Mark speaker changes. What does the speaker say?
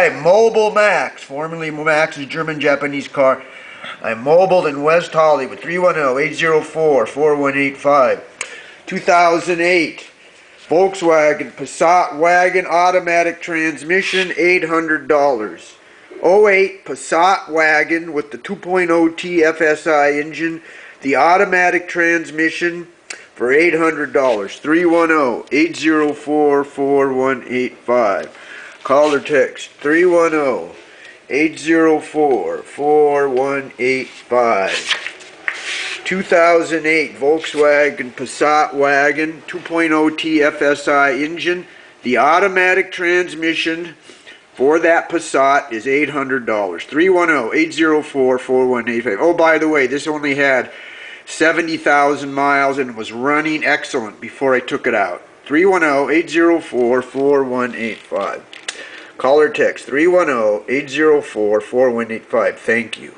Speaker 1: 5, Mobile Max, formerly Max's German-Japanese car. I'm mobile in West Hollywood, 310-804-4185. 2008 Volkswagen Passat wagon automatic transmission, $800. '08 Passat wagon with the 2.0T FSI engine, the automatic transmission for $800. 310-804-4185. Call or text 310-804-4185. 2008 Volkswagen Passat wagon, 2.0T FSI engine. The automatic transmission for that Passat is $800. 310-804-4185. Oh, by the way, this only had 70,000 miles and was running excellent before I took it out. 310-804-4185. Call or text 310-804-4185. Thank you.